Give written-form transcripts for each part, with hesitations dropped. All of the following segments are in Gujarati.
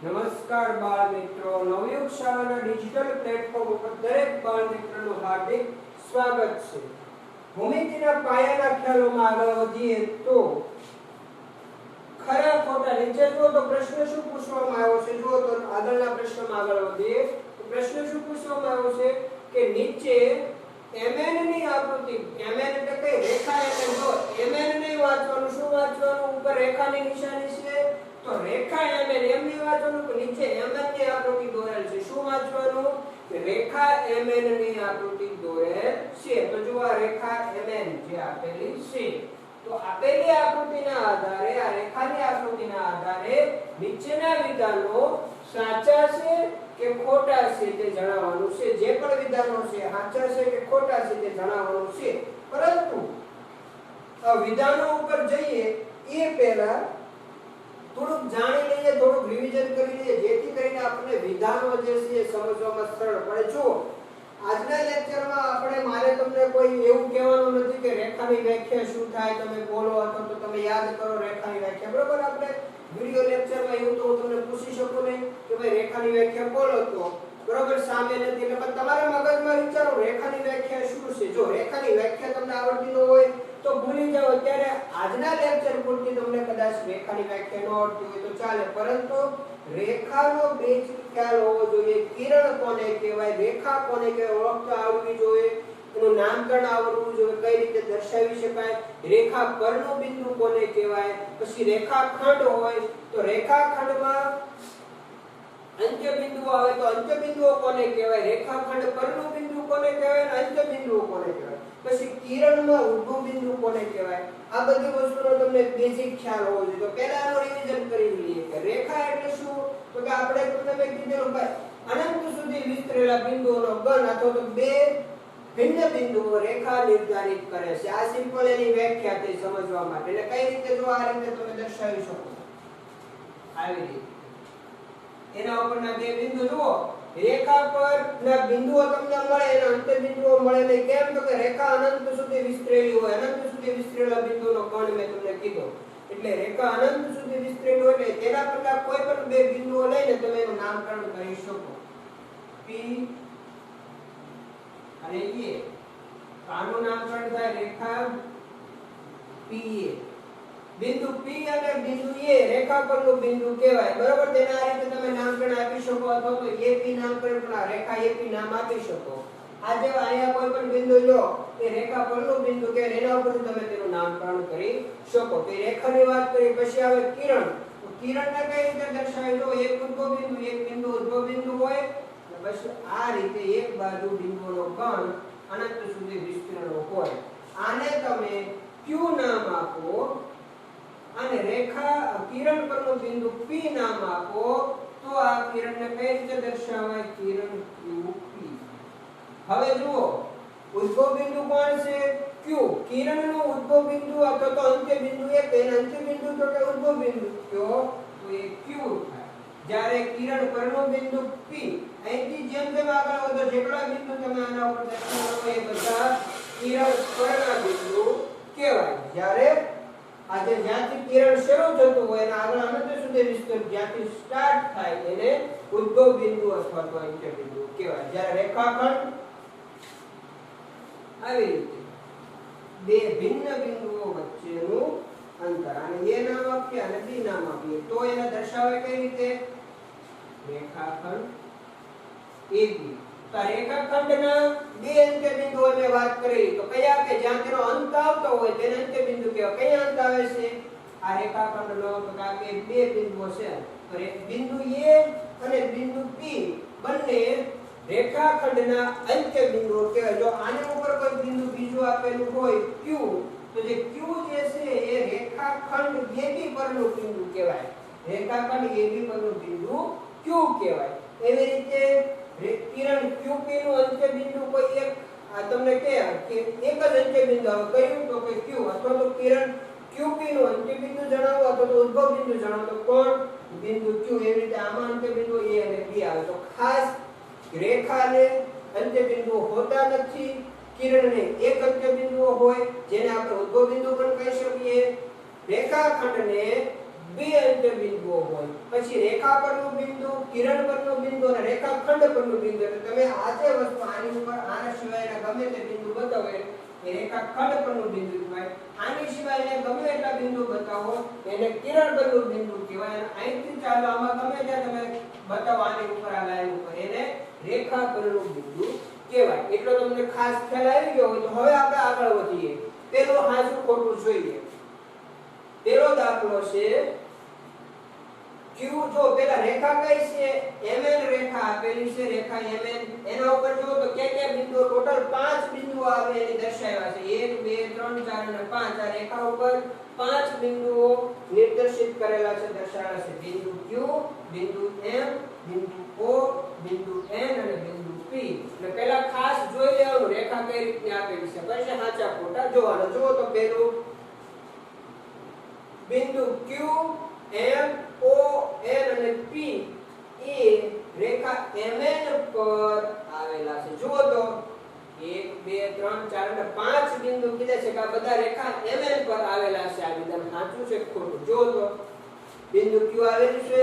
નમસ્કાર બાળ મિત્રો, નવયુગ શાળાના ડિજિટલ પ્લેટફોર્મ ઉપર દરેક બાળ મિત્રોનું હાર્દિક સ્વાગત છે। ભૂમિતિના પાયાના ખ્યાલોમાં આગળ વધીએ તો ખરા ખોટા નીચે જુઓ તો પ્રશ્ન શું પૂછવામાં આવ્યો છે। જુઓ તો આગળના પ્રશ્નમાં આગળ વધીએ તો પ્રશ્ન શું પૂછવામાં આવ્યો છે કે નીચે mn ની આકૃતિ, mn એટલે કે રેખા, એટલે જો mn નહીં વાંચવાનું, શું વાંચવાનું? ઉપર રેખાની નિશાની છે તો રેખા mn એમ નહીં વાંચવાનું કે નીચે mn ની આકૃતિ દોરેલ છે। શું વાંચવાનું? કે રેખા mn ની આકૃતિ દોરેલ છે। તો જો આ રેખા mn જે આપેલી છે, તો આપેલી આકૃતિના આધારે, આ રેખાની આકૃતિના આધારે નીચેના વિધાનો સાચા છે કે ખોટા છે તે જણાવવાનું છે। જે પણ વિધાનો છે સાચા છે કે ખોટા છે તે જણાવવાનું છે। પરંતુ આ વિધાનો ઉપર જઈએ એ પહેલા થોડુંક જાણી લઈએ, થોડુંક રિવિઝન કરી લઈએ, જેથી કરીને આપણને વિધાનો જે છે સમજવામાં સરળ પડે। જો આજના લેક્ચરમાં મારે તમને કોઈ એવું કહેવાનું નથી કે રેખાની વ્યાખ્યા શું થાય, તમે બોલો અથવા તો તમે યાદ કરો રેખાની વ્યાખ્યા, બરોબર? આપણે વિડિયો લેક્ચરમાં એવું તો હું તમને પૂછી શકું નહીં કે ભાઈ રેખાની વ્યાખ્યા બોલો, તો બરોબર સામે નથી, એટલે પણ તમારા મગજમાં વિચારો રેખાની વ્યાખ્યા શું છે। જો રેખાની વ્યાખ્યા તમને આવડતી ન હોય તો ભૂલી જાઓ, અત્યારે આજના લેક્ચર પૂરતી તમને કદાચ રેખાની વ્યાખ્યા ન આવડતી હોય તો ચાલે, પરંતુ રેખાનો બેઝિક ખ્યાલ હોવો જોઈએ। કિરણ કોને કહેવાય, રેખા કોને કહેવાય ઓળખતા આવડવી જોઈએ, એનું નામકરણ આવડવું જોઈએ, કઈ રીતે દર્શાવી શકાય, રેખા પરનું બિંદુ કોને કહેવાય, પછી રેખાખંડ હોય તો રેખાખંડમાં અંત્યબિંદુ આવે તો અંત્યબિંદુઓ કોને કહેવાય, રેખાખંડ પરનું બિંદુ કોને કહેવાય અને અંત્યબિંદુઓ કોને કહેવાય, પછી કિરણમાં ઉદ્ભવ બિંદુ કોને કહેવાય, આ બધી વસ્તુનો તમને બેઝિક ખ્યાલ હોવો જોઈએ। તો પહેલા આનો રિવિઝન કરી લઈએ કે રેખા એટલે શું? તો કે આપણે તમને કીધેલું ભાઈ અનંત સુધી વિસ્તરેલા બિંદુઓનો ગણ અથવા તો બે ભિન્ન બિંદુઓ રેખા નિર્ધારિત કરે છે। આ સિમ્પલ એની વ્યાખ્યા તે સમજવા માટે, એટલે કઈ રીતે જો આ રીતે તમે દર્શાવી શકો, આવી રીતે એના ઉપરના બે બિંદુ જુઓ, રેખા પરના બિંદુઓ તમને મળે અને અંત્ય બિંદુઓ મળે નહીં। કેમ? તો કે રેખા અનંત સુધી વિસ્તરેલી હોય, અનંત સુધી વિસ્તરેલા બિંદુનો ગણ મેં તમને કીધો, એટલે રેખા અનંત સુધી વિસ્તરેલી હોય એટલે તેના પરના કોઈ પણ બે બિંદુઓ લઈને તમે એનું નામકરણ કરી શકો, P અને A। આનું નામકરણ થાય રેખા PA। બિંદુ P અને બિંદુ A રેખા પરનું બિંદુ કહેવાય, બરોબર? તેના આ રીતે તમે નામકરણ આપી શકો અથવા તો AP નામકરણ પણ આ રેખા AP નામ આપી શકો। આ જે અહીંયા કોઈ પણ બિંદુ લો એ રેખા પરનું બિંદુ કે એના ઉપરથી તમે તેનું નામકરણ કરી શકો। તો રેખાની વાત કરી, પછી આવે કિરણ। તો કિરણને કઈ રીતે દર્શાવે? જો એક ઉદ્ભવ બિંદુ, એક બિંદુ ઉદ્ભવ બિંદુ હોય, બસ આ રીતે એક બાજુ બિંદુઓનો ગણ અનંત સુધી વિસ્તરેલો હોય, આને તમે Q નામ આપો અને રેખા કિરણ પરનું બિંદુ P નામ આપો, તો આ કિરણને કઈ રીતે દર્શાવાય? કિરણ QP। હવે જુઓ ઉદ્ભવ બિંદુ કોણ છે? Q। કિરણનો ઉદ્ભવ બિંદુ અથવા તો અંત્ય બિંદુ એક, એને અંત્ય બિંદુ તો કે ઉદ્ભવ બિંદુ કયો તો એ Q થાય। જ્યારે કિરણ પરનું બિંદુ P, અહીંથી જેમ જેમ આગળ વધો જેટલા બિંદુ તમે આના ઉપર દર્શાવો એ બધા કિરણ પરના બિંદુ કહેવાય। જ્યારે આજે જ્યાંથી કિરણ શરૂ થતું હોય અને આગળ અનંત સુધી વિસ્તર જ્યાંથી સ્ટાર્ટ થાય એને ઉદ્ભવ બિંદુ અથવા તો અંત્ય બિંદુ કહેવાય। જ્યારે રેખાખંડ આવી રીતે બે ભિન્ન બિંદુઓ વચ્ચેનું અંતર, અને A નામ આપીએ અને B નામ આપીએ તો એને દર્શાવે કઈ રીતે? રેખાખંડ AB। તો રેખાખંડના બે અંત્ય બિંદુઓ મેં વાત કરી, તો કયા? કે જ્યાં તેનો અંત આવતો હોય તેને અંત્ય બિંદુ કહેવાય। કયા અંત આવે છે આ રેખાખંડનો? તો કે બે બિંદુઓ છે, તો બિંદુ A અને બિંદુ P બંને રેખાખંડના અંત્ય બિંદુઓ કહેવાય। જો આની ઉપર કોઈ બિંદુ બીજું આપેલું હોય Q, તો જે Q જે છે એ રેખાખંડ AB પરનું બિંદુ કહેવાય, રેખાખંડ AB પરનું બિંદુ Q કહેવાય। એવી રીતે કિરણ QP નું અંત્ય બિંદુ કોઈ એક તમને કે એક જ અંત્ય બિંદુ આવે, કયું? તો કે Q। અથવા તો કિરણ QP નું અંત્ય બિંદુ જણાવો અથવા તો ઉદ્ભવ બિંદુ જણાવો તો કોણ? બિંદુ Q। એવી રીતે આમાં અંત્ય બિંદુ A અને B આવે। તો ખાસ રેખાને અંત્ય બિંદુઓ હોતા નથી, કિરણને એક અંત્ય બિંદુઓ હોય જેને આપણે ઉદ્ભવ બિંદુ પણ કહી શકીએ, રેખાખંડને બે અંત્ય બિંદુઓ હોય. પછી રેખા પરનું બિંદુ, કિરણ પરનું બિંદુ અને રેખાખંડ પરનું બિંદુ. એટલે તમે આ જે વસ્તુ આની ઉપર આના સિવાયના ગમે તે બિંદુ બતાવો એ રેખાખંડ પરનું બિંદુ કહેવાય. આની સિવાયના ગમે એટલા બિંદુ બતાવો એને કિરણ પરનું બિંદુ કહેવાય. અને અહીંથી ચાલો આમાં ગમે ત્યાં તમે બતાવો આની ઉપર આ લાઈન ઉપર એને રેખા પરનું બિંદુ કહેવાય. એટલો તમને ખાસ ખ્યાલ આવી ગયો હોય તો હવે આપણે આગળ વધીએ. પેલો હાજુ ખોટું જોઈએ. પેલો દાખલો છે Q. જો પેલા રેખા કઈ છે? MN રેખા આપેલી છે, રેખા MN. એના ઉપર જો તો કયા બિંદુઓ, ટોટલ 5 બિંદુઓ આવે એની દર્શાવ્યા છે. 1 2 3 4 અને 5. આ રેખા ઉપર 5 બિંદુઓ નિર્દેશિત કરેલા છે, દર્શાવેલા છે. બિંદુ Q, બિંદુ M, બિંદુ O, બિંદુ N અને બિંદુ P. એટલે પહેલા ખાસ જોઈ લેવાનું રેખા કઈ રીતની આપેલી છે, પછી સાચા ખોટા જોવાના. જો તો પેલું બિંદુ Q, M, O, N અને P એ રેખા MN પર આવેલા છે. જુઓ તો 1 2 3 4 અને 5 બિંદુ કીધા છે કે આ બધા રેખા MN પર આવેલા છે. આ વિધાન સાચું છે ખોટું? જુઓ તો બિંદુ Q આવેલું છે,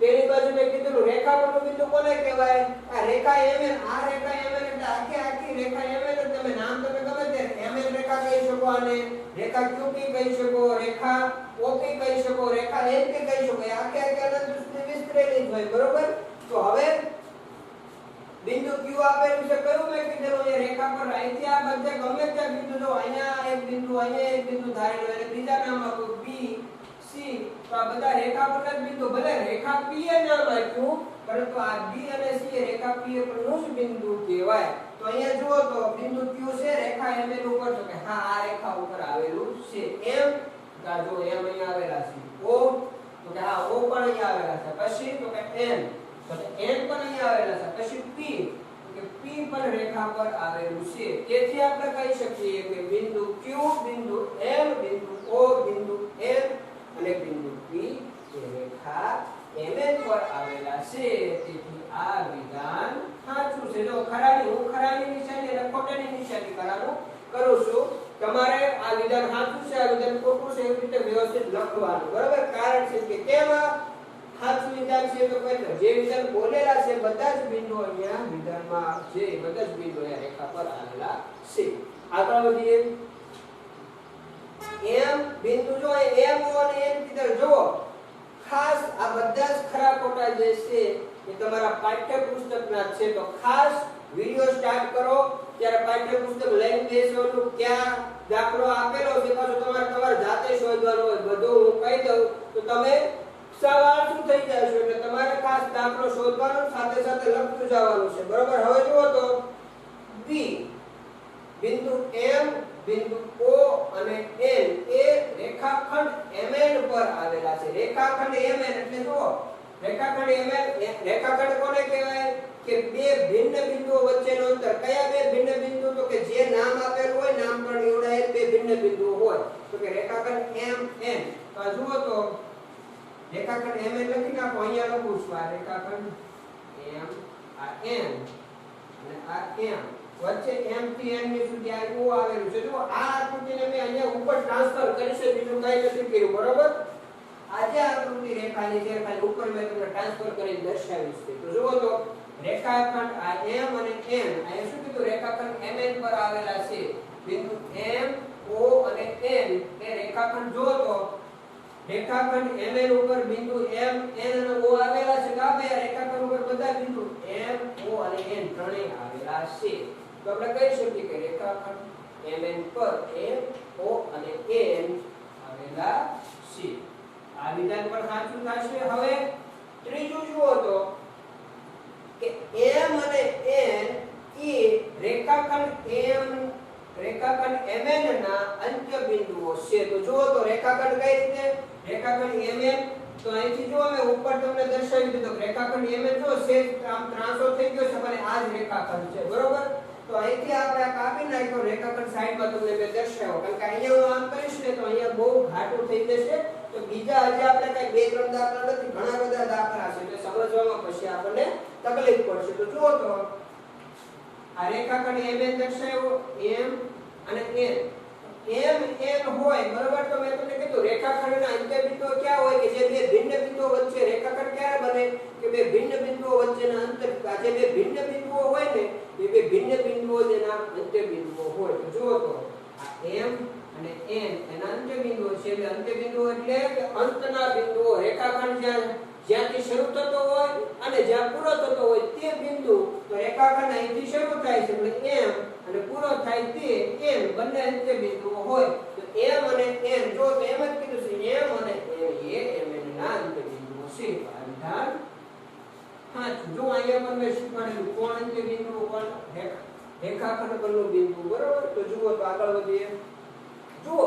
પેલી બાજુ મેં કીધું રેખા પરનું બિંદુ કોને કહેવાય? આ રેખા MN. આ રેખા MN એટલે આખી રેખા MN. તમે નામ તમે ગમે તે MN રેખા કહી શકો, અને રેખા QP કહી શકો, રેખા OP કહી શકો, રેખા NP કહી શકો. એ આખી અનંત સુધી વિસ્તરેલી જ હોય, બરોબર? તો હવે બિંદુ Q આપેલું છે, કયું મેં કીધેલું એ રેખા પર અહીંથી આ બધે ગમે ત્યાં બિંદુ જો, અહીંયા એક બિંદુ, અહીંયા એક બિંદુ ધારેલું અને બીજા નામ આપો B, C. તો આ બધા રેખા પરના જ બિંદુ. ભલે રેખા P એ નામ આપ્યું, પરંતુ આ B અને C એ રેખા P પરનું જ બિંદુ કહેવાય. તો અહીંયા જુઓ તો બિંદુ Q છે રેખા MN ઉપર, તો કે હા આ રેખા ઉપર આવેલું છે. M જો M અહીંયા આવેલા છે. O તો કે હા O પણ અહીંયા આવેલા છે. પછી તો કે N તો કે N પણ અહીંયા આવેલા છે. પછી P તો કે P પણ રેખા પર આવેલું છે. તેથી આપણે કહી શકીએ કે બિંદુ Q, બિંદુ M, બિંદુ O, બિંદુ N અને બિંદુ P એ રેખા MN પર આવેલા છે. તેથી આ વિધાન સાચું છે. જો ખરાની હું ખરાની નિશાની અને ખોટાની નિશાની કરું છું. તમારે આ વિધાન સાચું છે, આ વિધાન ખોટું છે, એવી રીતે વ્યવસ્થિત લખવાનું, બરાબર? કારણ છે કે કેમ સાચું વિધાન છે તો કહે જે વિધાન બોલેલા છે બધા જ બિંદુઓ અહીંયા વિધાનમાં છે, બધા જ બિંદુઓ અહીંયા રેખા પર આવેલા છે. આગળ વધીએ. M બિંદુ જો M O અને N કીધર જુઓ. ખાસ આ બધા જ ખરા ખોટા જે છે એ તમારા પાઠ્યપુસ્તકના છે. તો ખાસ વિડિયો સ્ટાર્ટ કરો ત્યારે પાઠ્યપુસ્તક લઈને બેસવાનું. ક્યાં દાખલો આપેલો છે પાછો તમારે જાતે શોધવાનો હોય. બધું હું કહી દઉં તો તમે સવાલ શું થઈ જશો. એટલે તમારે ખાસ દાખલો શોધવાનો, સાથે સાથે લખતું જવાનું છે, બરોબર? હવે જુઓ તો B, બિંદુ M, બિંદુ O અને N એ રેખાખંડ MN પર આવેલા છે. રેખાખંડ MN એટલે જુઓ રેખાખંડ MN, રેખાખંડ કોને કહેવાય? કે બે ભિન્ન બિંદુઓ વચ્ચેનો અંતર. કયા બે ભિન્ન બિંદુ? તો કે જે નામ આપેલું હોય, નામ પણ નિવડાયેલ બે ભિન્ન બિંદુઓ હોય. તો કે રેખાખંડ MN. તો આ જુઓ તો રેખાખંડ MN લખી નાખો. અહીંયા લખું છું આ રેખાખંડ M, આ N અને આ M. વચ્ચે M થી N ની સુધી આ O આવેલું છે. જો આ આકૃતિને મેં અહીંયા ઉપર ટ્રાન્સફર કરી છે, બીજું કંઈ નથી કર્યું, બરોબર? આજે આકૃતિ રેખાની છે, ખાલી ઉપર મેં તમને ટ્રાન્સફર કરીને દર્શાવી છે. તો જુઓ તો રેખાખંડ આ M અને N, અહીંયા શું કીધું? રેખાખંડ MN પર આવેલા છે. બિંદુ M, O અને N એ રેખાખંડ જુઓ તો રેખાખંડ MN ઉપર બિંદુ M, N અને O આવેલા છે. આ બે રેખાખંડ ઉપર બધા બિંદુ M, O અને N ત્રણેય આવેલા છે. તો આપણે કહી શકીએ કે રેખાખંડ MN પર M, O અને N આવેલા છે. આ વિધાન પણ સાચું થશે. હવે ત્રીજું જુઓ તો કે M અને N એ રેખાખંડ MN ના અંત્ય બિંદુઓ છે. તો જુઓ તો રેખાખંડ કઈ રીતે? રેખાખંડ MN તો અહીંથી જો અમે ઉપર તમને દર્શાવી દીધો રેખાખંડ MN જો છે આમ ત્રાંસો થઈ ગયો છે, અને આ જ રેખાખંડ છે, બરોબર? તો અહીંથી આપણે આ કાપી નાખ્યો રેખાખંડ સાઈડમાં તમને મેં દર્શાવ્યો. કારણ કે અહીંયા હું આમ કરીશ ને તો અહીંયા બહુ ઘાટું થઈ જશે. તો બીજા હજી આપણે કઈ બે ત્રણ દાખલા નથી, ઘણા બધા દાખલા છે. એટલે સમજવામાં પછી આપણને તકલીફ પડશે. તો જુઓ તો આ રેખાખંડ MN દર્શાવ્યો M અને N. M N હોય, બરોબર? તો મેં તમને કીધું રેખાખંડના અંત્ય બિંદુઓ ક્યાં બિંદુઓ વચ્ચે રેખાખંડ ક્યારે બને કે બે ભિન્ન બિંદુઓ વચ્ચેના અંતર આ જે બે ભિન્ન બિંદુઓ હોય ને એ બે ભિન્ન બિંદુઓ જેના અંત્ય બિંદુઓ હોય. તો જુઓ તો આ m અને n એના અંત્ય બિંદુઓ છે. એટલે અંત્ય બિંદુઓ એટલે કે અંતના બિંદુઓ રેખાખંડ જ્યાંથી શરૂ થતો હોય અને જ્યાં પૂરો થતો હોય તે બિંદુ. તો રેખાખંડ અહીંથી શરૂ થાય છે એટલે m અને પૂરો થાય તે n બંને અંત્ય બિંદુઓ હોય. તો m અને n જો તો એમ જ કીધું છે m અને n એ mn ના અંત્ય બિંદુઓ છે. આ વિધાન સાચું. જો અહીંયા પણ મેં શીખવાડેલું કોણ અંત્ય બિંદુ કોણ રેખાખંડ પરનું બિંદુ બરોબર. તો જુઓ તો આગળ વધીએ. જુઓ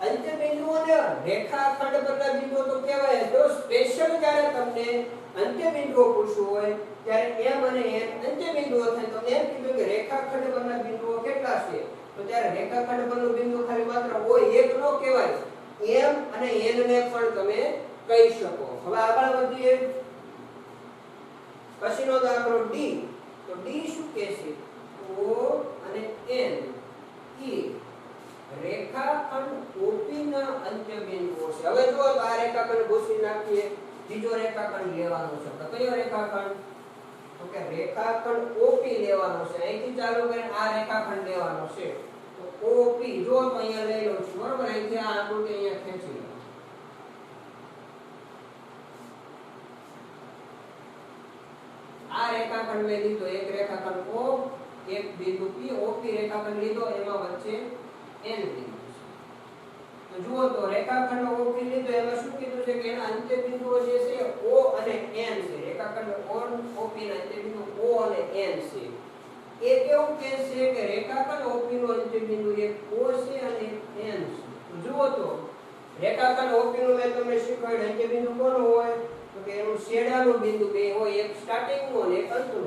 અંત્ય બિંદુઓને રેખાખંડ પરના બિંદુઓ તો કહેવાય. તો સ્પેશિયલ જ્યારે તમને અંત્ય બિંદુઓ પૂછવું હોય ત્યારે m અને n અંત્ય બિંદુઓ થાય. તો એમ કીધું કે રેખાખંડ પરના બિંદુઓ કેટલા છે. તો ત્યારે રેખાખંડ પરનું બિંદુ ખાલી માત્ર હોય એક ન કહેવાય, m અને n ને પણ તમે કહી શકો. હવે આગળ વધીએ. પછીનો દાખલો d. તો d શું કહે છે? o અને n એ રેખાખંડ OP ના અંત્ય બિંદુઓ છે. હવે જો આ રેખાખંડ ભૂસી નાખીએ, બીજો રેખાખંડ લેવાનો છે. તો કયો રેખાખંડ? તો કે રેખાખંડ OP લેવાનો છે. અહીંથી ચાલુ કરીને આ રેખાખંડ લેવાનો છે. તો OP જો તો અહીંયા લઈ લઉં છું બરોબર. અહીંથી આ આકૃતિ અહીંયા ખેંચી લો. આ રેખાખંડ મેં લીધો, એક રેખાખંડ O, એક બિંદુ P. OP રેખાખંડ લીધો, એમાં વચ્ચે n બિંદુ છે. તો જુઓ તો રેખાખંડ OP લીધો, એમાં શું કીધું છે કે એના અંત્ય બિંદુઓ જે છે O અને n છે. રેખાખંડ OP ના અંત્ય બિંદુ O અને n છે. એ કેવું કહે છે કે રેખાખંડ OP નું અંત્ય બિંદુ એક O છે અને n છે. તો જુઓ તો રેખાખંડ OP નું મેં તમને શીખવાડ્યું અંત્ય બિંદુ કોનો હોય? તો કે એનું છેડાનું બિંદુ બે હોય, એક સ્ટાર્ટિંગ નું અને એક અંતનું.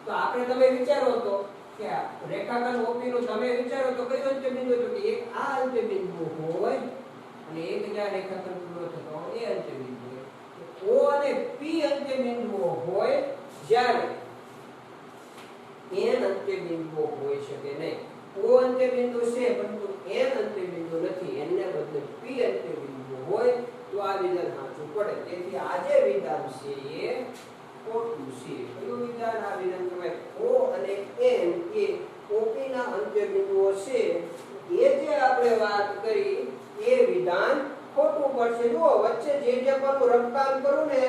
તો આપણે તમે વિચારો તો કે રેખાખંડ OP નું તમે વિચારો તો કયો અંત્ય બિંદુ? તો કે એક આ અંત્ય બિંદુ હોય અને એક જ્યાં રેખાખંડ પૂરો થતો હોય એ અંત્ય બિંદુ હોય. O અને P અંત્ય બિંદુઓ હોય જ્યારે n અંત્ય બિંદુઓ હોઈ શકે નહીં. O અંત્ય બિંદુ છે પરંતુ n અંત્ય બિંદુ નથી. n ને બદલે P અંત્ય બિંદુ હોય તો આ વિધાન સાચું પડે. તેથી આ જે વિધાન છે એ ખોટું છે. કયું વિધાન? આ વિધાન કહેવાય O અને n એ OP ના અંત્ય બિંદુઓ છે. એ જે આપણે વાત કરી એ વિધાન ખોટું પડશે. જુઓ વચ્ચે જે પરનું રફકામ કરું ને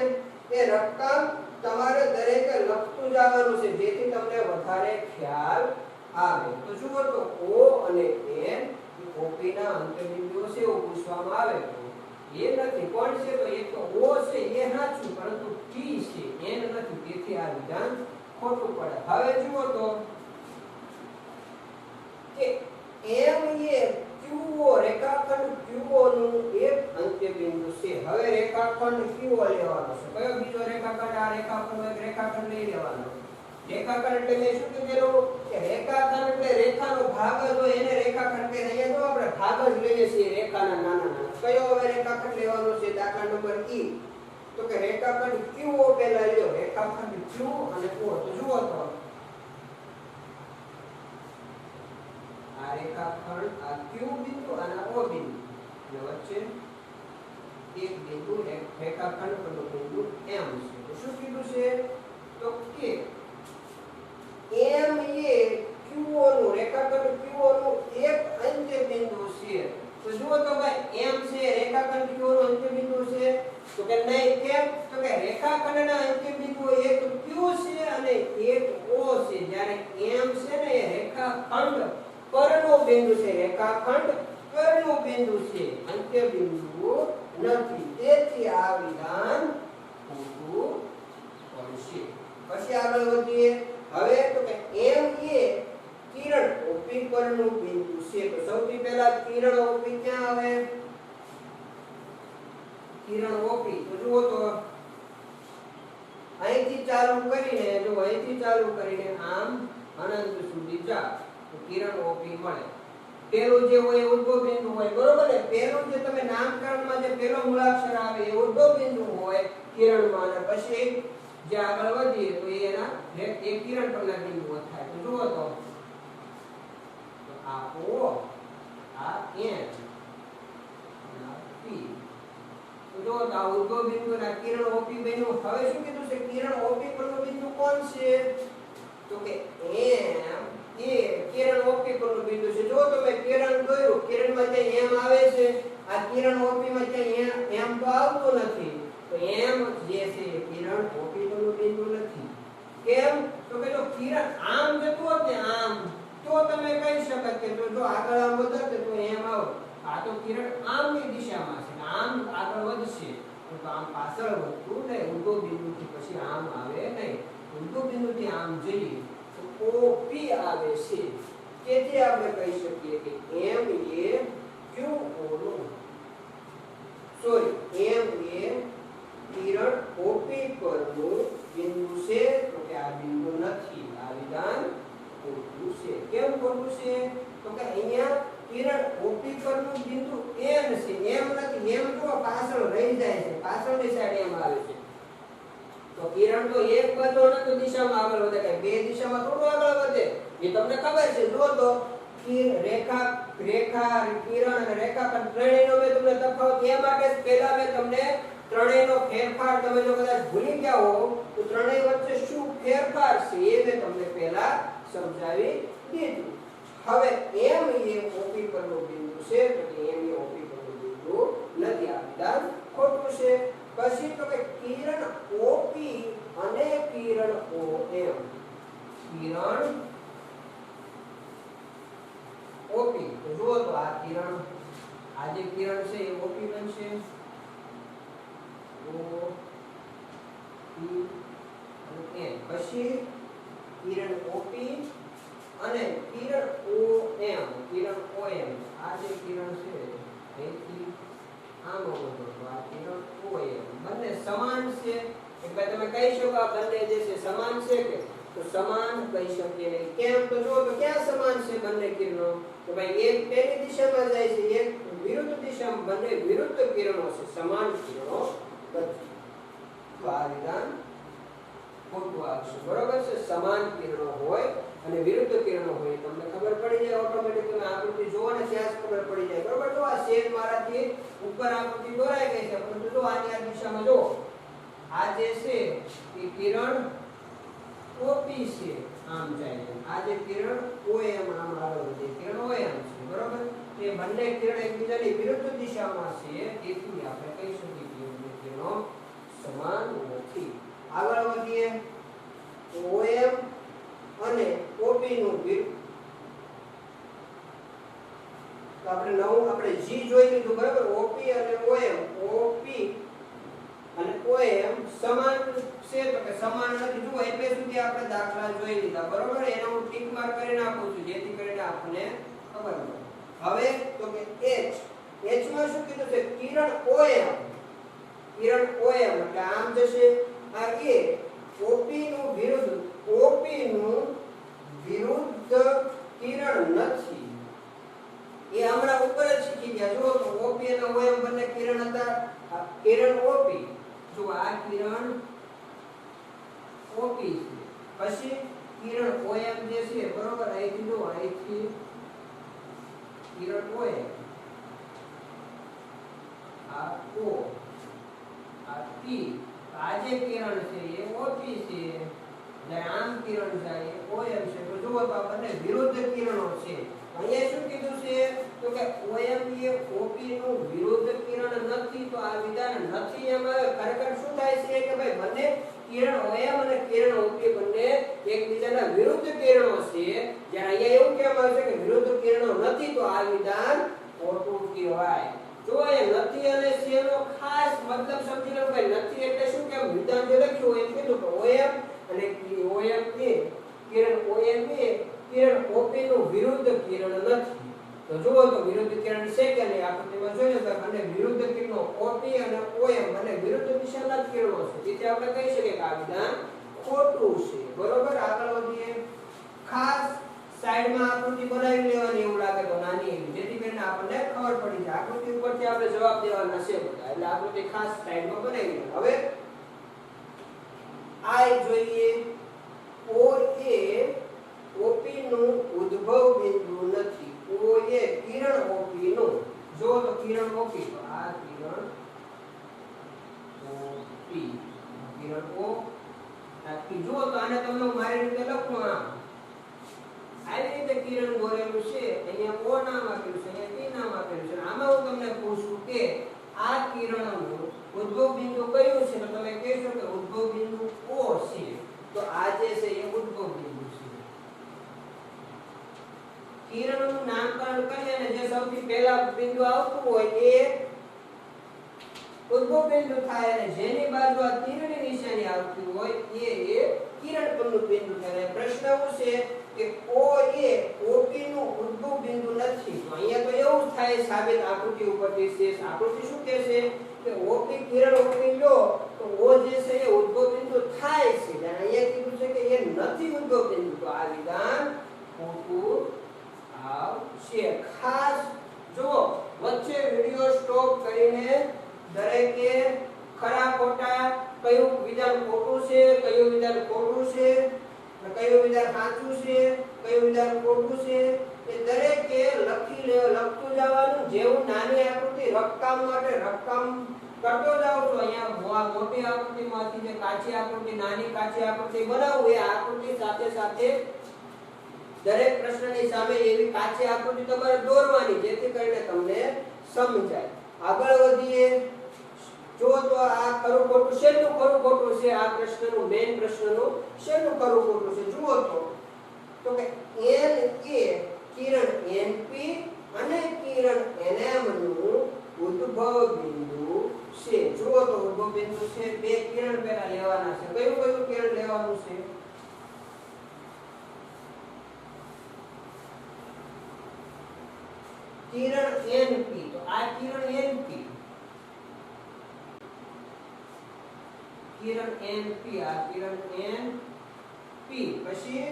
એ રફકામ તમારે દરેકે લખતું જવાનું છે જેથી તમને વધારે ખ્યાલ આવે. તો જુઓ તો O અને n OP ના અંત્ય બિંદુઓ છે એવું પૂછવામાં આવે તો એ નથી. કોણ છે? તો એક તો O છે એ સાચું પરંતુ P છે n નથી. તેથી આ વિધાન ખોટું પડે. હવે જુઓ તો કે m એ QO રેખાખંડ QO નું એક અંત્ય બિંદુ છે. હવે રેખાખંડ QO લેવાનો છે. કયો બીજો રેખાખંડ? આ રેખાખંડ એક રેખાખંડ લઈ લેવાનો. રેખાખંડ એટલે મેં શું કીધું કે રેખાખંડ એટલે રેખાનો ભાગ જ હોય એને રેખાખંડ કહે. અહીંયા જો આપણે ભાગ જ લઈએ છીએ રેખાના નાના નાના. કયો હવે રેખાખંડ લેવાનો છે? દાખલા નંબર E. તો કે રેખાખંડ QO પહેલા લ્યો. રેખાખંડ Q અને O. તો જુઓ તો આ રેખાખંડ આ Q બિંદુ અને O બિંદુ અને વચ્ચે એક બિંદુ એક રેખાખંડ પરનું બિંદુ M છે. તો શું કીધું છે? તો કે m એ QO નું રેખાખંડ QO નું એક અંત્ય બિંદુ છે. તો જુઓ તો ભાઈ m છે રેખાખંડ QO નું અંત્ય બિંદુ છે. તો કે નહીં. કેમ? તો કે રેખાખંડના અંત્ય બિંદુ એક Q છે અને એક O છે. જ્યારે m છે ને એ રેખાખંડ પરનું બિંદુ છે. રેખાખંડ પરનું બિંદુ છે, અંત્ય બિંદુ નથી. તેથી આ વિધાન ખોટું પડશે. પછી આગળ વધીએ. હવે તો કે m એ કિરણ OP પરનું બિંદુ છે. તો સૌથી પહેલા કિરણ OP ક્યાં આવે? કિરણ OP. તો જુઓ તો અહીંથી ચાલુ કરીને જો અહીંથી ચાલુ કરીને આમ અનંત સુધી જા તો કિરણ OP મળે. પેલું જે હોય ઉદ્ભવ બિંદુ હોય બરોબર ને. પેલું જે તમે નામકરણમાં જે પેલો મૂળાક્ષર આવે એ ઉદ્ભવ બિંદુ હોય કિરણમાં. અને પછી જે આગળ વધીએ તો એના એક કિરણ પરના બિંદુઓ થાય. તો જુઓ તો આ O આ N આ P. તો જો જો તો આ ઉદ્ભવ બિંદુ ના કિરણ ઓપી બન્યું. હવે શું કીધું છે કિરણ ઓપી પરનું બિંદુ કોણ છે તો કે એમ એ કિરણ ઓપી પરનું બિંદુ છે. જો તમે કિરણ દોર્યું કિરણમાં ત્યાં એમ આવે છે આ કિરણ ઓપી માં ત્યાં એમ તો આવતું નથી તો એમ જે છે એ કિરણ ઓપી પરનું બિંદુ નથી. કેમ તો કે જો કિરણ આમ જતું હોત ને આમ તો તમે કહી શકો કે જો આગળ આમ વધે તો એમ આવો. આ તો કિરણ આમની દિશામાં છે આમ આગળ વધશે તો આમ પાછળ વધતું નહીં. ઉદ્ભવ બિંદુથી પછી આમ આવે નહીં. ઉદ્ભવ બિંદુથી આમ જઈએ તો ઓપી આવે છે. તેથી આપણે કહી શકીએ કે એમ એ ક્યુ ઓ સોરી એમ એ કિરણ ઓપી પરનું બિંદુ છે તો કે આ બિંદુ નથી. આ વિધાન ખોટું છે. કેમ ખોટું છે તો કે અહીંયા કિરણ ઓપી પરનું બિંદુ એમ છે એમ નથી. એમ તો પાછળ રહી જાય છે પાછળની સાઈડ એમ આવે છે તો કિરણ તો એક બાજુ અનંત દિશામાં આગળ વધે કે બે દિશામાં થોડું આગળ વધે એ તમને ખબર છે. જો તો રેખા કિરણ અને રેખાખંડ ત્રણેયનો મેં તમને તફાવત એ માટે પહેલા મેં તમને ત્રણેયનો ફેરફાર તમે જો કદાચ ભૂલી ગયા હો તો ત્રણેય વચ્ચે શું ફેરફાર છે એ મેં તમને પહેલા સમજાવી દીધું. હવે એમ એ ઓપી પરનું બિંદુ છે તો કે એમ એ ઓપી પરનું બિંદુ નથી. આ વિધાન ખોટું છે. પછી તો કે કિરણ ઓપી અને કિરણ ઓએમ કિરણ ઓપી તો જુઓ તો આ કિરણ આ જે કિરણ છે એ ઓપી બનશે ઓ પી અને એમ. પછી કિરણ ઓપી અને કિરણ ઓએમ આ જે કિરણ છે એથી આમ આવતો તો આ કિરણ ઓએમ બંને સમાન છે. એટલે તમે કહી શકો આ બંને જે છે સમાન છે કે તો સમાન કહી શકીએ નહીં. કેમ તો જો તો ક્યાં સમાન છે બંને કિરણો તો ભાઈ એક પેલી દિશામાં જાય છે એક વિરુદ્ધ દિશામાં. બંને વિરુદ્ધ કિરણો છે સમાન કિરણો નથી. તો આ વિધાન ખોટું આવશે. બરોબર છે. સમાન કિરણો હોય અને વિરુદ્ધ કિરણો હોય તમને ખબર પડી જાય ઓટોમેટિક. તમે આકૃતિ જોવો ને ત્યાં જ ખબર પડી જાય. બરોબર. જો આ શેડ મારાથી ઉપર આકૃતિ દોરાઈ ગઈ છે પરંતુ જો આની આ દિશામાં જો આ જે છે એ કિરણ ઓપી છે આમ જાય આ જે કિરણ ઓએમ આમ આગળ વધે કિરણ ઓએમ છે. બરોબર. તે બંને કિરણ એકબીજાની વિરુદ્ધ દિશામાં છે તેથી આપણે કહી શકીએ કે બંને કિરણો સમાન નથી. આગળ વધીએ ઓએમ અને ઓપી નું તો આપણે જી જોઈ લીધું. બરાબર. ઓપી અને ઓપી અને ઓએમ સમાન છે તો કે સમાન નથી. જુઓ એટલે સુધી આપણે દાખલા જોઈ લીધા. બરોબર. એને હું ટીક માર્ક કરીને આપું છું જેથી કરીને આપણને ખબર પડે. હવે તો કે H માં શું કીધું છે કિરણ ઓએમ એટલે આમ જશે આ એ ઓપી નું વિરુદ્ધ કિરણ નથી. એ હમણાં ઉપર જ શીખી ગયા. જો તો ઓપી અને ઓએમ બંને કિરણ હતા. કિરણ ઓપી જો આ કિરણ ઓપી છે. પછી કિરણ ઓએમ જે છે બરોબર અહીંથી જો અહીંથી કિરણ ઓએમ આ ઓ આ પી આ જે કિરણ છે એ ઓપી છે. જ્યારે આમ કિરણ જાય એ ઓએમ છે. તો જુઓ તો આ બંને વિરુદ્ધ કિરણો છે. અહીંયા શું કીધું છે તો કે ઓએમ એ ઓપી નું વિરુદ્ધ કિરણ નથી. તો આ વિધાન નથી એમાં ખરેખર શું થાય છે કે ભાઈ બંને કિરણ ઓએમ અને કિરણ ઓપી બંને એકબીજાના વિરુદ્ધ કિરણો છે. જ્યારે અહીંયા એવું કહેવામાં આવે છે કે વિરુદ્ધ કિરણો નથી તો આ વિધાન ખોટું કહેવાય. જો એ નથી અને છે નો ખાસ મતલબ સમજી લો. ભાઈ નથી એટલે શું કે વિધાન જે લખ્યું હોય એમ કીધું કે ઓએમ અને ઓએમ એ કિરણ ઓએમ એ કિરણ ઓપી નું વિરુદ્ધ કિરણ નથી. તો જુઓ તો વિરુદ્ધ કિરણ છે કે નહીં આકૃતિમાં જોઈએ તો બંને વિરુદ્ધ કિરણો ઓપી અને ઓએમ બંને વિરુદ્ધ દિશાના કિરણો છે. તેથી આપણે કહી શકીએ કે આ વિધાન ખોટું છે. બરોબર. આગળ વધીએ. ખાસ સાઈડમાં આકૃતિ બનાવી લેવાની એવું લાગે તો નાની એવી જેથી કરીને આપણને ખબર પડી જાય. આકૃતિ ઉપરથી આપણે જવાબ દેવાના છે બધા એટલે આકૃતિ ખાસ સાઈડમાં બનાવી લે. હવે આઈ જોઈએ ઓ એ ઓપી નું ઉદ્ભવ બિંદુ નથી. ઓ એ કિરણ ઓપી નું જો તો કિરણ ઓપી તો આ કિરણ પી કિરણ ઓ પી જો તો આને તમને મારી રીતે લખું આમ આવી રીતે કિરણ દોરેલું છે અહીંયા ઓ નામ આપેલું છે અહીંયા પી નામ આપેલું છે આમાં હું તમને પૂછું કે આ કિરણનું ઉદ્ભવ બિંદુ કયું છે તો તમે કહેશો કે ઉદ્ભવ બિંદુ ઓ છે તો આ જે છે એ ઉદ્ભવ બિંદુ છે કિરણનું નામકરણ કરીએ અને જે સૌથી પહેલા બિંદુ આવતું હોય એ ઉદ્ભવ બિંદુ થાય અને જેની બાજુ આ તીરની નિશાની આવતી હોય એ કિરણ પરનું બિંદુ થાય પ્રશ્ન એવું છે કે ઓ એ OP નું ઉદ્ભવ બિંદુ નથી તો અહીંયા તો એવું થાય સાબિત આકૃતિ ઉપરથી છે આકૃતિ શું કહે છે કે OP કિરણ OP લો તો O જે છે એ ઉદ્ભવ બિંદુ થાય છે અને અહીંયા કીધું છે કે એ નથી ઉદ્ભવ બિંદુ તો આ વિધાન ખોટું આવશે ખાસ જો વચ્ચે વિડિયો સ્ટોપ કરીને દરેકે ખરા ખોટા કયું વિધાન ખોટું છે કયું વિધાન ખોટું છે કયું વિધાન સાચું છે કયું વિધાન ખોટું છે એ દરેકે લખતું જવાનું જેવું નાની આકૃતિ રકમ માટે રકમ કરતો જાવ તો અહીંયા મોટી આકૃતિમાંથી જે કાચી આકૃતિ નાની કાચી આકૃતિ બનાવવું એ આકૃતિ સાથે સાથે દરેક પ્રશ્નની સામે એવી કાચી આકૃતિ તમારે દોરવાની જેથી કરીને તમને સમજાય આગળ વધીએ જો તો આ ખરું ખોટું શેનું ખરું ખોટું છે આ પ્રશ્નનું મેઈન પ્રશ્નનું શેનું ખરું ખોટું છે જુઓ તો કે n એ કિરણ np અને કિરણ nm નું ઉદ્ભવ બિંદુ છે જુઓ તો ઉદ્ભવ બિંદુ છે બે કિરણ પહેલા લેવાના છે કયું કયું કિરણ લેવાનું છે કિરણ np તો આ કિરણ np કિરણ np આ કિરણ np પછી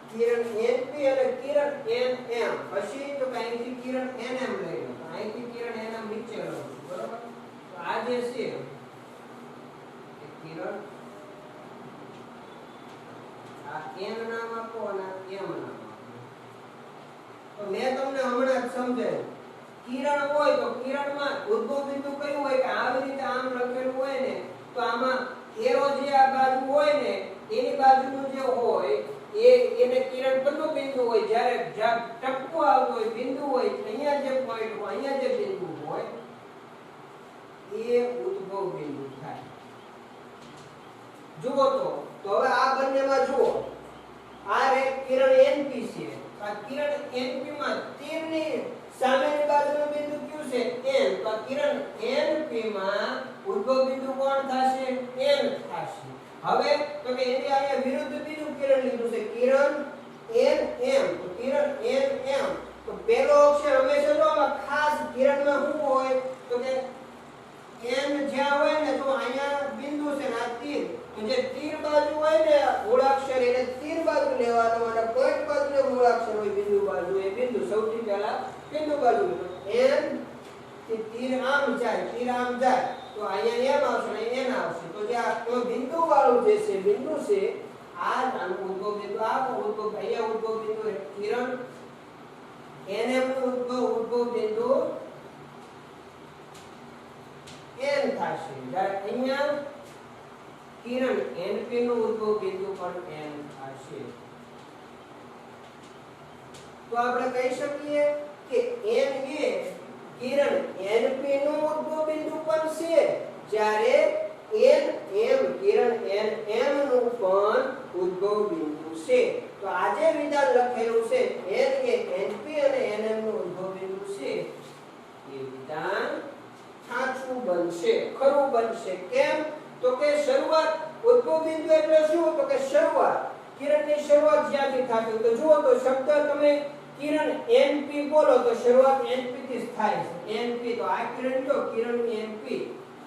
કિરણ np અને કિરણ nm પછી તો અહીંથી કિરણ nm લઈ લો અહીંથી કિરણ nm નીચે લો બરાબર તો આ જે છે એ કિરણ આ n નામ આપો અને m નામ તો મેં તમને હમણાં જ સમજાવ્યું કિરણ હોય તો કિરણમાં ઉદ્ભવ બિંદુ કયું હોય કે આવી રીતે આમ લખેલું હોય ને તો આમાં એરો જે આ બાજુ હોય ને એની બાજુનું જે હોય એને કિરણ પરનું બિંદુ હોય જ્યારે ટપકો આવતો હોય બિંદુ હોય અહીંયા જે પોઈન્ટ હોય અહીંયા જે બિંદુ હોય એ ઉદ્ભવ બિંદુ થાય જુઓ તો હવે આ બંનેમાં જુઓ આ રે કિરણ np છે આ કિરણ np માં તીરની સામેની બાજુનું બિંદુ કયું છે n તો આ કિરણ np માં ઉદ્ભવ બિંદુ કોણ થશે n થશે હવે તો કે એની અહીંયા વિરુદ્ધ બીજું કિરણ લીધું છે કિરણ nm તો કિરણ nm તો પહેલો અક્ષર હંમેશા જો ખાસ કિરણમાં શું હોય તો કે n જ્યાં હોય ને તો અહીંયા બિંદુ છે ને આ તીર તો જે તીર બાજુ હોય ને મૂળાક્ષર એને તીર બાજુ લેવાનો અને પોઈન્ટ બાજુને મૂળાક્ષર હોય બિંદુ બાજુ એ બિંદુ સૌથી પહેલા બિંદુ બાજુ n થી તીર આમ જાય તો અહીંયા m આવશે અને n આવશે તો જે આ બિંદુ વાળું જે છે બિંદુ છે આ નાનું ઉદ્ભવ બિંદુ આ ઉદ્ભવ અહીંયા ઉદ્ભવ બિંદુ કિરણ nm નું ઉદ્ભવ બિંદુ n થશે જ્યારે અહીંયા કિરણ np નું ઉદ્ભવ બિંદુ પણ n થશે તો આપણે કહી શકીએ કે n એ કિરણ np નું ઉદ્ભવ બિંદુ પણ છે જ્યારે nm કિરણ nm નું પણ ઉદ્ભવ બિંદુ છે તો આજે વિધાન લખેલું છે n એ np અને nm નું ઉદ્ભવ બિંદુ છે એ વિધાન સાચું બનશે ખરું બનશે કેમ તો કે શરૂઆત ઉદ્ભવ બિંદુ એટલે શું તો કે શરૂઆત કિરણની શરૂઆત જ્યાંથી થતી તો જુઓ તો શબ્દ તમે કિરણ np બોલો તો શરૂઆત np થી થાય છે np તો આ કિરણ જો કિરણ np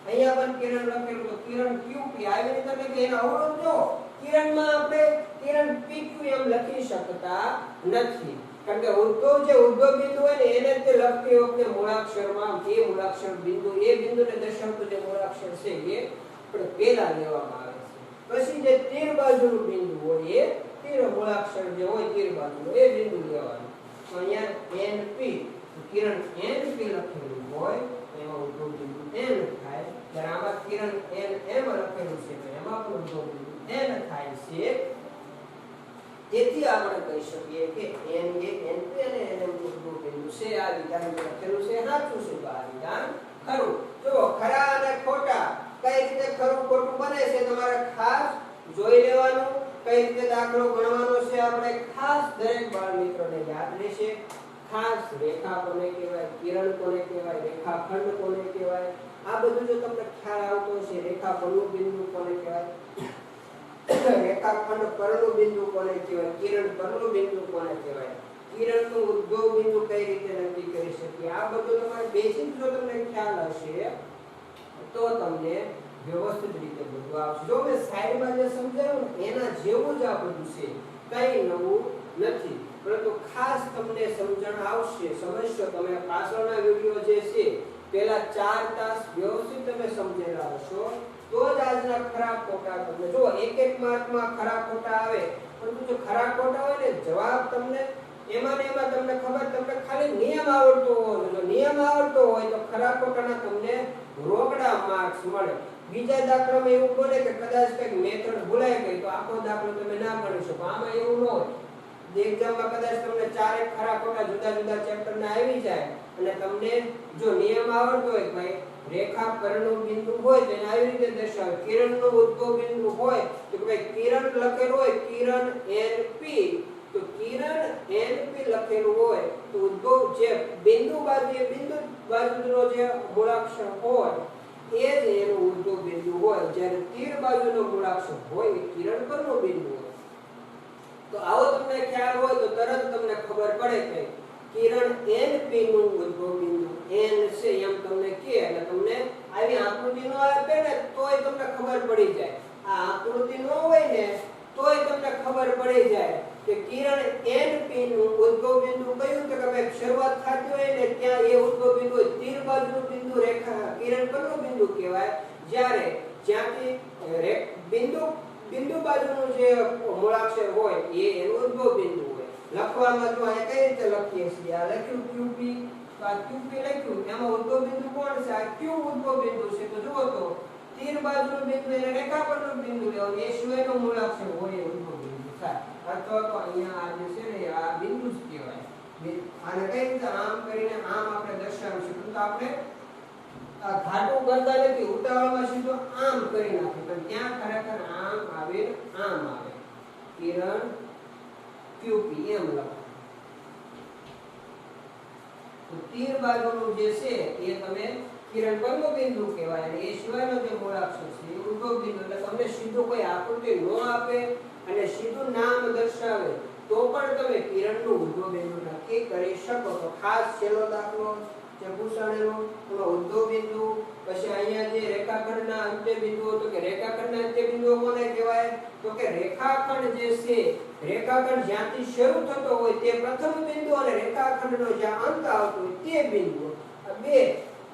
અહીંયા પણ કિરણ લખેલું તો કિરણ qp આવી રીતે કે એનો અવરોધ જો કિરણમાં આપણે કિરણ pq એમ લખી શકતા નથી કારણ કે ઉદ્ભવ જે ઉદ્ભવ બિંદુ હોય ને એને તે લખતી વખતે મૂળાક્ષરમાં એ મૂળાક્ષર બિંદુ એ બિંદુને દર્શાવતું જે મૂળાક્ષર છે એ આપણે પહેલા લેવામાં આવે છે પછી જે તીર બાજુનું બિંદુ હોય એ તીર મૂળાક્ષર જે હોય તીર બાજુનું એ બિંદુ લેવાનું તો અહીંયા np કિરણ np લખેલું હોય તો એમાં ઉદ્ભવ બિંદુ n થાય ત્યારે આમાં કિરણ n m લખેલું છે તો એમાં પણ ઉદ્ભવ બિંદુ n થાય છે. તેથી આપણે કહી શકીએ કે n એ np અને nm નું ઉદ્ભવ બિંદુ છે. આ વિધાન લખેલું છે સાચું છે તો આ વિધાન ખરું. જો ખરા અને ખોટા કઈ રીતે ખરું ખોટું બને છે તમારે ખાસ જોઈ લેવાનું. કઈ રીતે દાખલો ગણવાનો છે આપણે ખાસ દરેક બાળ મિત્રોને યાદ રહેશે. ખાસ રેખા કોને કહેવાય, કિરણ કોને કહેવાય, રેખાખંડ કોને કહેવાય, આ બધું જો તમને ખ્યાલ આવતો હશે. રેખાખંડનું બિંદુ કોને કહેવાય, રેખાખંડ પરનું બિંદુ કોને કહેવાય, કિરણ પરનું બિંદુ કોને કહેવાય, કિરણનું ઉદ્ભવ બિંદુ કઈ રીતે નક્કી કરી શકીએ, આ બધું તમારે બેસિક જો તમને ખ્યાલ હશે તો તમને વ્યવસ્થિત રીતે બધું આવશે. જો મેં સાઈડમાં જે સમજાવ્યું ને એના જેવું જ આ બધું છે, કઈ નવું નથી. પરંતુ ખાસ તમને સમજણ આવશે, સમજશો તમે. પાછળના વિડિયો જે છે પહેલા 4 તાસ વ્યવસ્થિત તમે સમજેલા હશો તો જ આજના ખરા ખોટા તમને જો એક માર્કમાં ખરા ખોટા આવે. પરંતુ જો ખરા ખોટા હોય ને જવાબ તમને એમાં ને એમાં તમને ખબર, તમને ખાલી નિયમ આવડતો હોય. જો નિયમ આવડતો હોય તો ખરા ખોટાના તમને રોકડા માર્ક્સ મળે. બીજા દાખલામાં એવું બને કે કદાચ કંઈક મેથડ ભૂલાઈ ગઈ તો આખો દાખલો તમે ના ગણી શકો. આમાં એવું ન હોય. એક્ઝામમાં કદાચ તમને 4 ખરા ખોટા જુદા જુદા ચેપ્ટરના આવી જાય અને તમને જો નિયમ આવડતો હોય ભાઈ રેખા પરનું બિંદુ હોય તો એને આવી રીતે દર્શાવે. કિરણનું ઉદ્ભવ બિંદુ હોય તો ભાઈ કિરણ લખેલું હોય કિરણ np તો કિરણ np લખેલું હોય તો ઉદ્ભવ જે બિંદુ બાજુનો જે મૂળાક્ષર હોય એ જ એનું ઉદ્ભવ બિંદુ હોય. જ્યારે તીર બાજુનો મૂળાક્ષર હોય એ કિરણ પરનું બિંદુ હોય. તો આવો તમને ખ્યાલ હોય તો તરત તમને ખબર પડે કે કિરણ np નું ઉદ્ભવ બિંદુ n છે એમ તમને કહે એટલે તમને આવી આકૃતિ નો આપે ને તોય તમને ખબર પડી જાય. આ આકૃતિ નો હોય ને તોય તમને ખબર પડી જાય કે કિરણ np નું ઉદ્ભવ બિંદુ કયું તો કે ભાઈ શરૂઆત થતી હોય ને ત્યાં એ ઉદ્ભવ બિંદુ તીર બાજુનું બિંદુ રેખા કિરણ પરનું બિંદુ કહેવાય. જ્યારે જ્યાંથી બિંદુ બાજુનું જે મૂળાક્ષર હોય એ એનું ઉદ્ભવ બિંદુ હોય. લખવામાં જો આ કઈ રીતે લખીએ છીએ, આ લખ્યું qp તો આ qp લખ્યું એમાં ઉદ્ભવ બિંદુ કોણ છે, આ q ઉદ્ભવ બિંદુ છે. તો જુઓ તો તીર બાજુનું બિંદુ અને રેખા પરનું બિંદુ લેવાનું એ સિવાયનો મૂળાક્ષર હોય એ ઉદ્ભવ બિંદુ થાય. અથવા તો અહીંયા આ જે છે ને આ બિંદુ જ કહેવાય. આને કઈ રીતે આમ કરીને આમ આપણે દર્શાવીશું તો આપણે આ ઘાટું કરતા નથી, ઉતાવળમાં સીધો આમ કરી નાખે પણ ત્યાં ખરેખર આમ આવે આમ આવે. કિરણ qp એમ લખો તો તીર બાજુનું જે છે એ તમે કિરણ પરનું બિંદુ કહેવાય અને એ સિવાયનો જે મૂળાક્ષર છે એ ઉદ્ભવ બિંદુ. એટલે તમને સીધું કોઈ આકૃતિ ન આપે અને સીધું નામ દર્શાવે તો પણ તમે કિરણનું ઉદ્ભવ બિંદુ નક્કી કરી શકો. તો ખાસ છેલ્લો દાખલો જે પૂછાણેલો એમાં ઉદ્ભવ બિંદુ, પછી અહીંયા જે રેખાખંડના અંત્ય બિંદુઓ તો કે રેખાખંડના અંત્ય બિંદુઓ કોને કહેવાય તો કે રેખાખંડ જે છે રેખાખંડ જ્યાંથી શરૂ થતો હોય તે પ્રથમ બિંદુ અને રેખાખંડનો જ્યાં અંત આવતો હોય તે બિંદુ. બે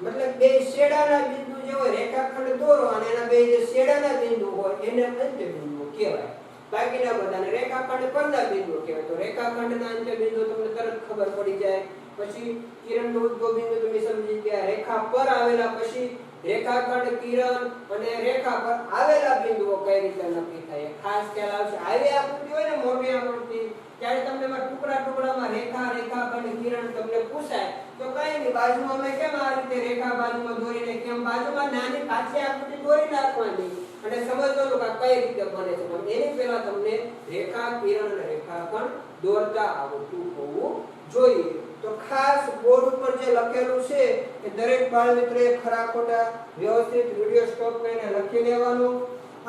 મતલબ બે છેડાના બિંદુ જે હોય રેખાખંડ દોરો અને એના બે જે છેડાના બિંદુ હોય એને અંત્ય બિંદુ કહેવાય. બાકીના બધાને રેખાખંડ પરના બિંદુ કહેવાય. તો રેખાખંડના અંત્ય બિંદુ તમને તરત ખબર પડી જાય. પછી કિરણનું ઉદ્ભવ બિંદુ તમે સમજી ગયા. રેખા પર આવેલા પછી રેખાખંડ કિરણ અને રેખા પર આવેલા બિંદુઓ કઈ રીતે નક્કી થાય ખાસ ખ્યાલ આવશે. આવી આકૃતિ હોય ને મોટી આકૃતિ ત્યારે તમને ટુકડા ટુકડામાં રેખાખંડ કિરણ તમને પૂછાય તો કઈ નહીં બાજુમાં અમે કેમ આ રીતે રેખા બાજુમાં દોરીને કેમ બાજુમાં નાની કાચી આકૃતિ દોરી નાખવાની અને સમજવાનું કે કઈ રીતે બને છે. એની પહેલા તમને રેખા કિરણ અને રેખાખંડ દોરતા આવડતું હોવું જોઈએ. તો ખાસ બોર્ડ ઉપર જે લખેલું છે એ દરેક બાળ મિત્રોએ ખરા ખોટા વ્યવસ્થિત વિડિયો સ્ટોપ કરીને લખી લેવાનું.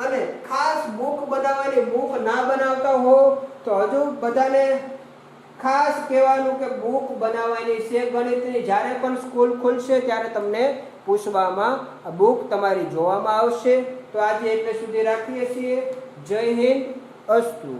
અને ખાસ બુક બનાવવાની, બુક ના બનાવતા હો તો હજુ બધાને ખાસ કહેવાનું કે બુક બનાવવાની છે ગણિતની. જ્યારે પણ સ્કૂલ ખુલશે ત્યારે તમને પૂછવામાં બુક તમારી જોવામાં આવશે. તો આજે એટલે સુધી રાખીએ છીએ. જય હિન્દ, અસ્તુ.